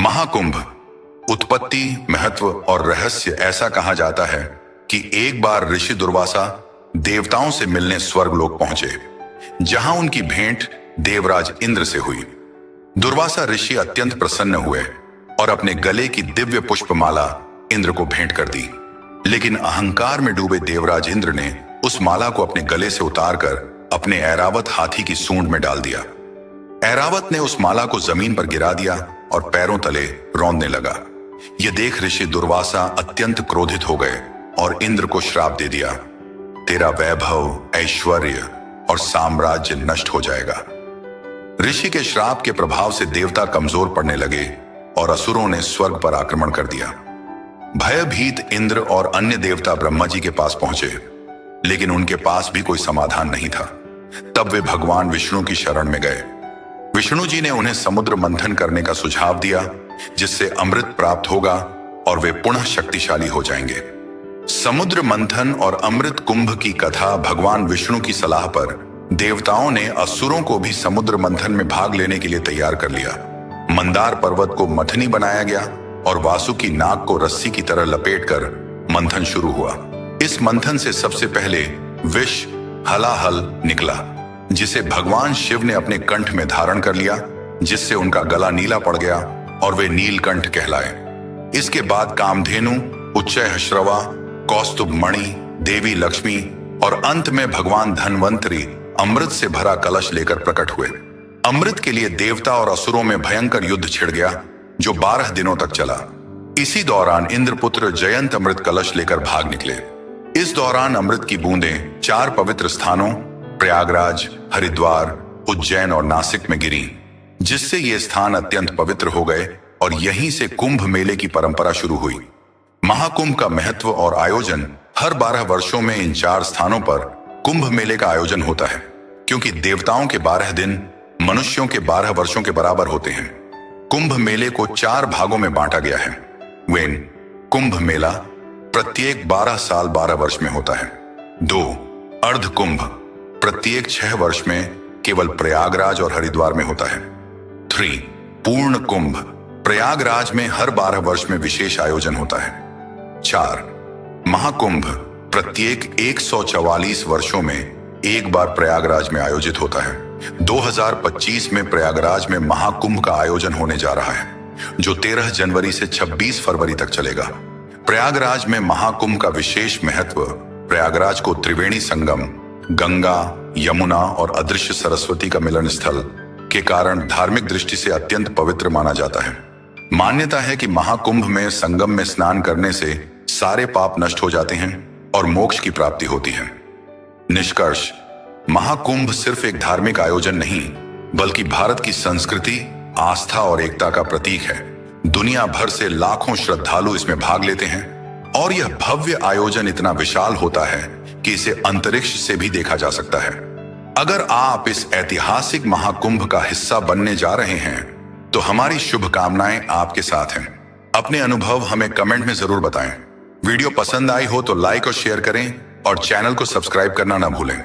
महाकुंभ उत्पत्ति, महत्व और रहस्य। ऐसा कहा जाता है कि एक बार ऋषि दुर्वासा देवताओं से मिलने स्वर्गलोक पहुंचे, जहां उनकी भेंट देवराज इंद्र से हुई। दुर्वासा ऋषि अत्यंत प्रसन्न हुए और अपने गले की दिव्य पुष्पमाला इंद्र को भेंट कर दी। लेकिन अहंकार में डूबे देवराज इंद्र ने उस माला को अपने गले से उतारकर अपने ऐरावत हाथी की सूंड में डाल दिया। ऐरावत ने उस माला को जमीन पर गिरा दिया और पैरों तले रौंदने लगा। यह देख ऋषि दुर्वासा अत्यंत क्रोधित हो गए और इंद्र को श्राप दे दिया, तेरा वैभव, ऐश्वर्य और साम्राज्य नष्ट हो जाएगा। ऋषि के श्राप के प्रभाव से देवता कमजोर पड़ने लगे और असुरों ने स्वर्ग पर आक्रमण कर दिया। भयभीत इंद्र और अन्य देवता ब्रह्मा जी के पास पहुंचे, लेकिन उनके पास भी कोई समाधान नहीं था। तब वे भगवान विष्णु की शरण में गए। विष्णु जी ने उन्हें समुद्र मंथन करने का सुझाव दिया, जिससे अमृत प्राप्त होगा और वे पुनः शक्तिशाली हो जाएंगे। समुद्र मंथन और अमृत कुंभ की कथा। भगवान विष्णु की सलाह पर देवताओं ने असुरों को भी समुद्र मंथन में भाग लेने के लिए तैयार कर लिया। मंदार पर्वत को मथनी बनाया गया और वासुकी नाग को रस्सी की तरह लपेटकर मंथन शुरू हुआ। इस मंथन से सबसे पहले विष हलाहल निकला, जिसे भगवान शिव ने अपने कंठ में धारण कर लिया, जिससे उनका गला नीला पड़ गया और वे नीलकंठ कहलाए। इसके बाद कामधेनु, उच्चैःश्रवा, कौस्तुभ मणि, देवी लक्ष्मी और अंत में भगवान धन्वंतरी अमृत से भरा कलश लेकर प्रकट हुए। अमृत के लिए देवता और असुरों में भयंकर युद्ध छिड़ गया, जो 12 दिनों तक चला। इसी दौरान इंद्रपुत्र जयंत अमृत कलश लेकर भाग निकले। इस दौरान अमृत की बूंदें 4 पवित्र स्थानों प्रयागराज, हरिद्वार, उज्जैन और नासिक में गिरी, जिससे ये स्थान अत्यंत पवित्र हो गए और यहीं से कुंभ मेले की परंपरा शुरू हुई। महाकुंभ का महत्व और आयोजन। हर 12 वर्षों में इन 4 स्थानों पर कुंभ मेले का आयोजन होता है, क्योंकि देवताओं के 12 दिन मनुष्यों के 12 वर्षों के बराबर होते हैं। कुंभ मेले को 4 भागों में बांटा गया है। वेन कुंभ मेला प्रत्येक 12 साल 12 वर्ष में होता है। 2 अर्ध कुंभ प्रत्येक 6 वर्ष में केवल प्रयागराज और हरिद्वार में होता है। 3 पूर्ण कुंभ प्रयागराज में हर 12 वर्ष में विशेष आयोजन होता है। 4 महाकुंभ प्रत्येक 144 वर्षों में एक बार प्रयागराज में आयोजित होता है। 2025 में प्रयागराज में महाकुंभ का आयोजन होने जा रहा है, जो 13 जनवरी से 26 फरवरी तक चलेगा। प्रयागराज में महाकुंभ का विशेष महत्व। प्रयागराज को त्रिवेणी संगम, गंगा, यमुना और अदृश्य सरस्वती का मिलन स्थल के कारण धार्मिक दृष्टि से अत्यंत पवित्र माना जाता है। मान्यता है कि महाकुंभ में संगम में स्नान करने से सारे पाप नष्ट हो जाते हैं और मोक्ष की प्राप्ति होती है। निष्कर्ष, महाकुंभ सिर्फ एक धार्मिक आयोजन नहीं, बल्कि भारत की संस्कृति, आस्था और एकता का प्रतीक है। दुनिया भर से लाखों श्रद्धालु इसमें भाग लेते हैं और यह भव्य आयोजन इतना विशाल होता है कि इसे अंतरिक्ष से भी देखा जा सकता है। अगर आप इस ऐतिहासिक महाकुंभ का हिस्सा बनने जा रहे हैं, तो हमारी शुभकामनाएं आपके साथ हैं। अपने अनुभव हमें कमेंट में जरूर बताएं। वीडियो पसंद आई हो तो लाइक और शेयर करें और चैनल को सब्सक्राइब करना ना भूलें।